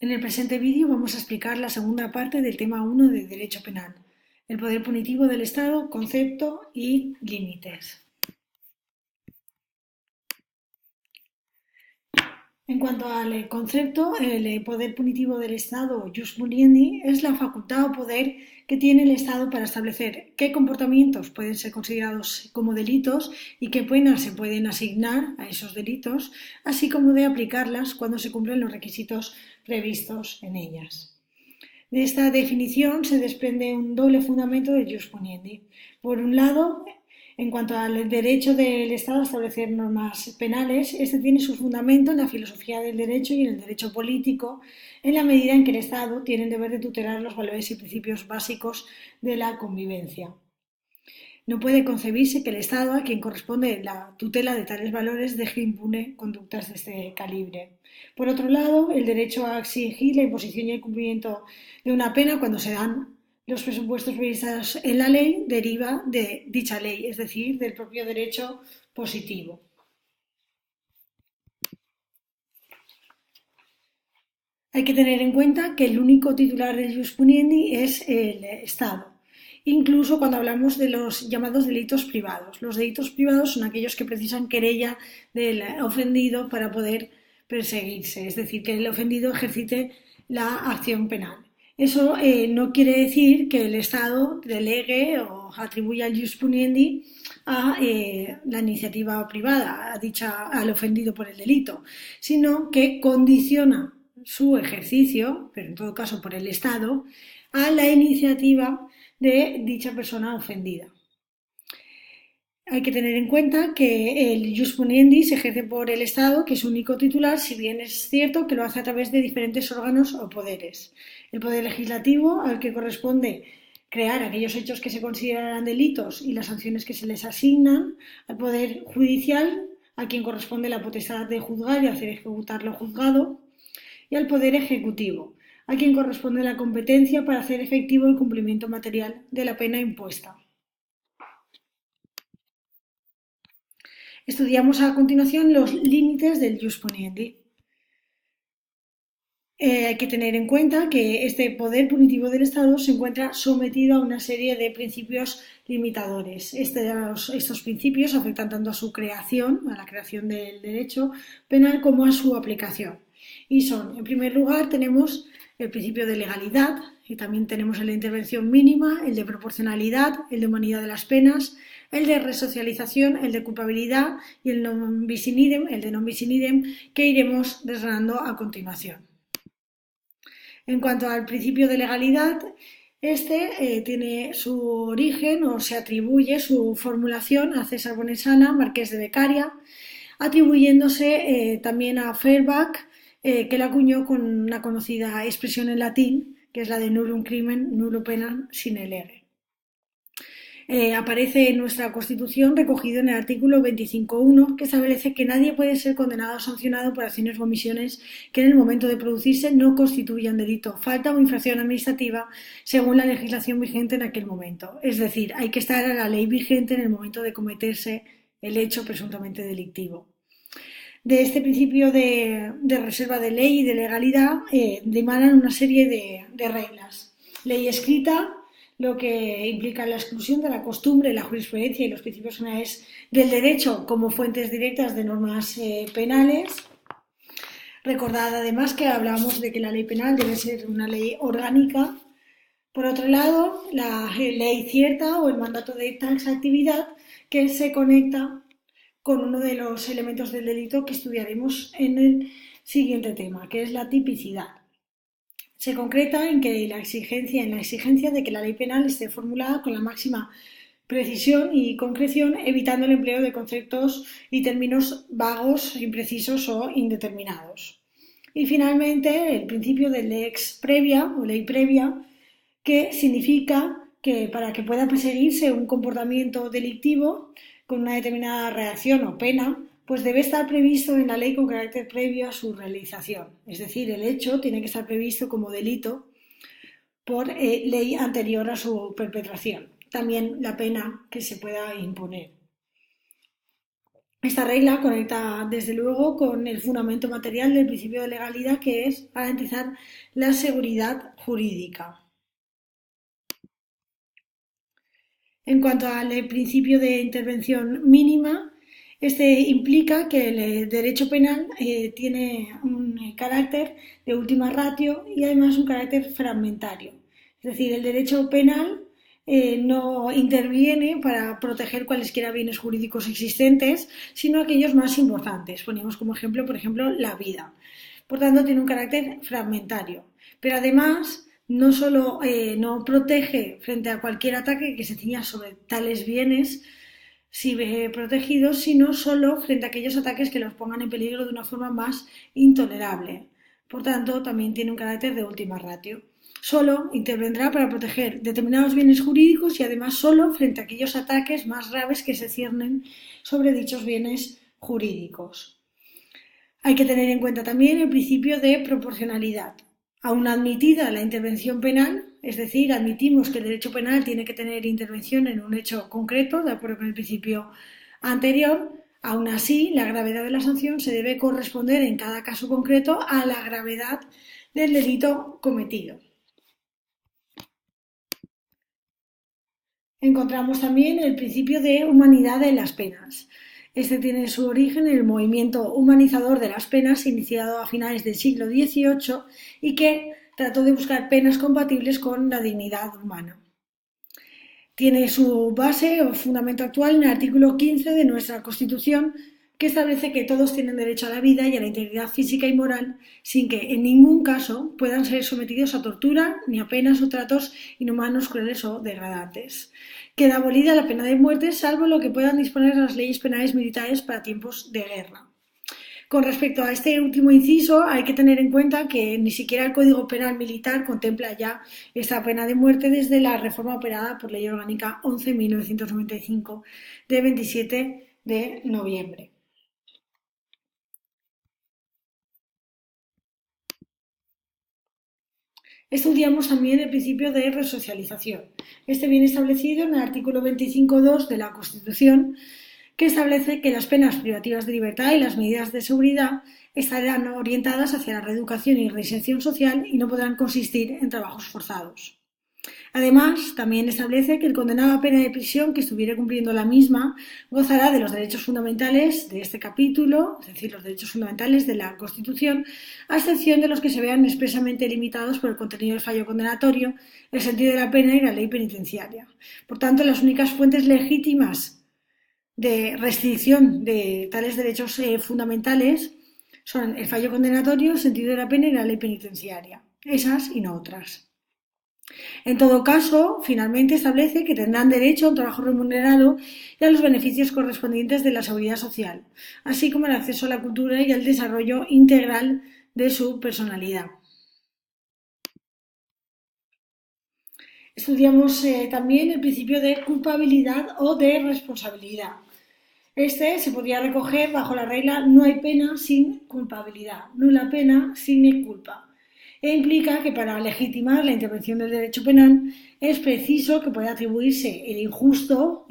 En el presente vídeo vamos a explicar la segunda parte del tema 1 de Derecho Penal, el poder punitivo del Estado, concepto y límites. En cuanto al concepto, el poder punitivo del Estado, jus puniendi, es la facultad o poder que tiene el Estado para establecer qué comportamientos pueden ser considerados como delitos y qué penas se pueden asignar a esos delitos, así como de aplicarlas cuando se cumplen los requisitos previstos en ellas. De esta definición se desprende un doble fundamento del jus puniendi. Por un lado, en cuanto al derecho del Estado a establecer normas penales, este tiene su fundamento en la filosofía del derecho y en el derecho político, en la medida en que el Estado tiene el deber de tutelar los valores y principios básicos de la convivencia. No puede concebirse que el Estado, a quien corresponde la tutela de tales valores, deje impune conductas de este calibre. Por otro lado, el derecho a exigir la imposición y el cumplimiento de una pena cuando se dan los presupuestos previstos en la ley deriva de dicha ley, es decir, del propio derecho positivo. Hay que tener en cuenta que el único titular del jus puniendi es el Estado, incluso cuando hablamos de los llamados delitos privados. Los delitos privados son aquellos que precisan querella del ofendido para poder perseguirse, es decir, que el ofendido ejercite la acción penal. Eso no quiere decir que el Estado delegue o atribuya el jus puniendi a la iniciativa privada, al ofendido por el delito, sino que condiciona su ejercicio, pero en todo caso por el Estado, a la iniciativa de dicha persona ofendida. Hay que tener en cuenta que el jus puniendi se ejerce por el Estado, que es su único titular, si bien es cierto que lo hace a través de diferentes órganos o poderes. El poder legislativo, al que corresponde crear aquellos hechos que se consideran delitos y las sanciones que se les asignan, al poder judicial, a quien corresponde la potestad de juzgar y hacer ejecutar lo juzgado, y al Poder Ejecutivo, a quien corresponde la competencia para hacer efectivo el cumplimiento material de la pena impuesta. Estudiamos a continuación los límites del jus puniendi. Hay que tener en cuenta que este poder punitivo del Estado se encuentra sometido a una serie de principios limitadores. Estos principios afectan tanto a su creación, a la creación del derecho penal, como a su aplicación. Y son, en primer lugar, tenemos el principio de legalidad, y también tenemos el de intervención mínima, el de proporcionalidad, el de humanidad de las penas, el de resocialización, el de culpabilidad y el de non bis in idem, que iremos desgranando a continuación. En cuanto al principio de legalidad, este tiene su origen o se atribuye su formulación a César Bonesana, marqués de Beccaria, atribuyéndose también a Feuerbach, que la acuñó con una conocida expresión en latín, que es la de nullum crimen, nullo penam sine lege. Aparece en nuestra Constitución recogido en el artículo 25.1, que establece que nadie puede ser condenado o sancionado por acciones o omisiones que en el momento de producirse no constituyan delito, falta o infracción administrativa según la legislación vigente en aquel momento. Es decir, hay que estar a la ley vigente en el momento de cometerse el hecho presuntamente delictivo. De este principio de reserva de ley y de legalidad emanan una serie de reglas. Ley escrita, lo que implica la exclusión de la costumbre, la jurisprudencia y los principios generales del derecho como fuentes directas de normas penales. Recordad además que hablábamos de que la ley penal debe ser una ley orgánica. Por otro lado, la ley cierta o el mandato de taxatividad, que se conecta con uno de los elementos del delito que estudiaremos en el siguiente tema, que es la tipicidad. Se concreta en la exigencia de que la ley penal esté formulada con la máxima precisión y concreción, evitando el empleo de conceptos y términos vagos, imprecisos o indeterminados. Y finalmente, el principio de lex previa o ley previa, que significa que para que pueda perseguirse un comportamiento delictivo con una determinada reacción o pena, pues debe estar previsto en la ley con carácter previo a su realización. Es decir, el hecho tiene que estar previsto como delito por ley anterior a su perpetración. También la pena que se pueda imponer. Esta regla conecta desde luego con el fundamento material del principio de legalidad, que es garantizar la seguridad jurídica. En cuanto al principio de intervención mínima, este implica que el derecho penal tiene un carácter de última ratio y además un carácter fragmentario. Es decir, el derecho penal no interviene para proteger cualesquiera bienes jurídicos existentes, sino aquellos más importantes. Poníamos como ejemplo, por ejemplo, la vida. Por tanto, tiene un carácter fragmentario. Pero además, no solo no protege frente a cualquier ataque que se ciña sobre tales bienes si protegidos, sino solo frente a aquellos ataques que los pongan en peligro de una forma más intolerable. Por tanto, también tiene un carácter de última ratio. Solo intervendrá para proteger determinados bienes jurídicos y además solo frente a aquellos ataques más graves que se ciernen sobre dichos bienes jurídicos. Hay que tener en cuenta también el principio de proporcionalidad. Aun admitida la intervención penal, es decir, admitimos que el derecho penal tiene que tener intervención en un hecho concreto, de acuerdo con el principio anterior, aun así la gravedad de la sanción se debe corresponder en cada caso concreto a la gravedad del delito cometido. Encontramos también el principio de humanidad de las penas. Este tiene su origen en el movimiento humanizador de las penas iniciado a finales del siglo XVIII y que trató de buscar penas compatibles con la dignidad humana. Tiene su base o fundamento actual en el artículo 15 de nuestra Constitución, que establece que todos tienen derecho a la vida y a la integridad física y moral, sin que en ningún caso puedan ser sometidos a tortura ni a penas o tratos inhumanos, crueles o degradantes. Queda abolida la pena de muerte, salvo lo que puedan disponer las leyes penales militares para tiempos de guerra. Con respecto a este último inciso, hay que tener en cuenta que ni siquiera el Código Penal Militar contempla ya esta pena de muerte desde la reforma operada por Ley Orgánica 11.1995 de 27 de noviembre. Estudiamos también el principio de resocialización. Este viene establecido en el artículo 25.2 de la Constitución, que establece que las penas privativas de libertad y las medidas de seguridad estarán orientadas hacia la reeducación y reinserción social y no podrán consistir en trabajos forzados. Además, también establece que el condenado a pena de prisión que estuviera cumpliendo la misma gozará de los derechos fundamentales de este capítulo, es decir, los derechos fundamentales de la Constitución, a excepción de los que se vean expresamente limitados por el contenido del fallo condenatorio, el sentido de la pena y la ley penitenciaria. Por tanto, las únicas fuentes legítimas de restricción de tales derechos fundamentales son el fallo condenatorio, el sentido de la pena y la ley penitenciaria. Esas y no otras. En todo caso, finalmente establece que tendrán derecho a un trabajo remunerado y a los beneficios correspondientes de la seguridad social, así como el acceso a la cultura y al desarrollo integral de su personalidad. Estudiamos también el principio de culpabilidad o de responsabilidad. Este se podría recoger bajo la regla no hay pena sin culpabilidad, nula pena sine culpa. E implica que para legitimar la intervención del derecho penal es preciso que pueda atribuirse el injusto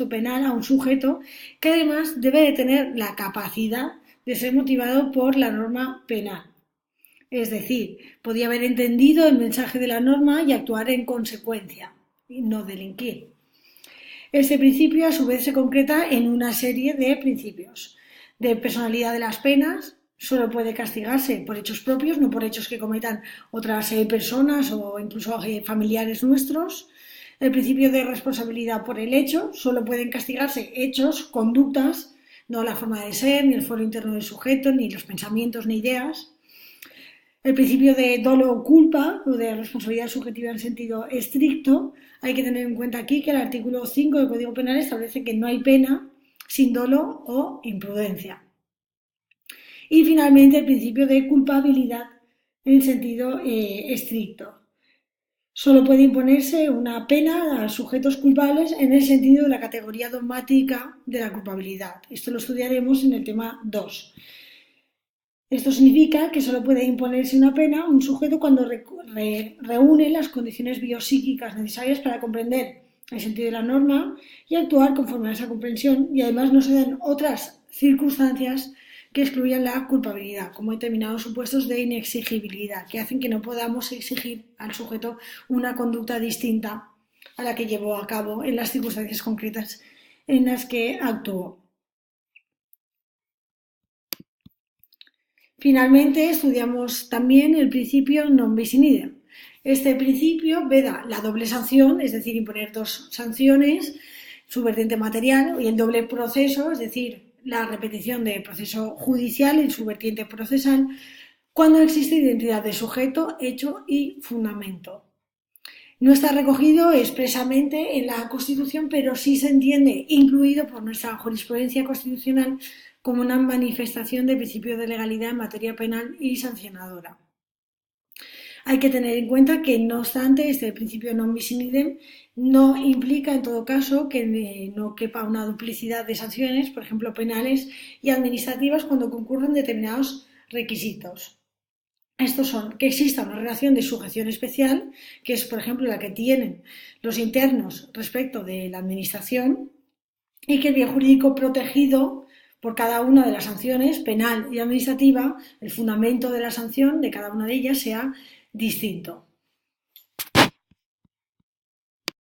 penal a un sujeto que además debe de tener la capacidad de ser motivado por la norma penal. Es decir, podía haber entendido el mensaje de la norma y actuar en consecuencia, y no delinquir. Este principio a su vez se concreta en una serie de principios de personalidad de las penas. Solo puede castigarse por hechos propios, no por hechos que cometan otras personas o incluso familiares nuestros. El principio de responsabilidad por el hecho, solo pueden castigarse hechos, conductas, no la forma de ser, ni el foro interno del sujeto, ni los pensamientos ni ideas. El principio de dolo o culpa, o de responsabilidad subjetiva en sentido estricto, hay que tener en cuenta aquí que el artículo 5 del Código Penal establece que no hay pena sin dolo o imprudencia. Y finalmente el principio de culpabilidad en sentido estricto. Solo puede imponerse una pena a sujetos culpables en el sentido de la categoría dogmática de la culpabilidad. Esto lo estudiaremos en el tema 2. Esto significa que solo puede imponerse una pena a un sujeto cuando reúne las condiciones biopsíquicas necesarias para comprender el sentido de la norma y actuar conforme a esa comprensión, y además no se dan otras circunstancias que excluyan la culpabilidad, como determinados supuestos de inexigibilidad, que hacen que no podamos exigir al sujeto una conducta distinta a la que llevó a cabo en las circunstancias concretas en las que actuó. Finalmente, estudiamos también el principio non bis in idem. Este principio veda la doble sanción, es decir, imponer dos sanciones, su vertiente material, y el doble proceso, es decir, la repetición del proceso judicial en su vertiente procesal, cuando existe identidad de sujeto, hecho y fundamento. No está recogido expresamente en la Constitución, pero sí se entiende incluido por nuestra jurisprudencia constitucional como una manifestación del principio de legalidad en materia penal y sancionadora. Hay que tener en cuenta que, no obstante, este principio non bis in idem no implica, en todo caso, que no quepa una duplicidad de sanciones, por ejemplo, penales y administrativas, cuando concurren determinados requisitos. Estos son que exista una relación de sujeción especial, que es, por ejemplo, la que tienen los internos respecto de la administración, y que el bien jurídico protegido por cada una de las sanciones, penal y administrativa, el fundamento de la sanción de cada una de ellas sea distinto.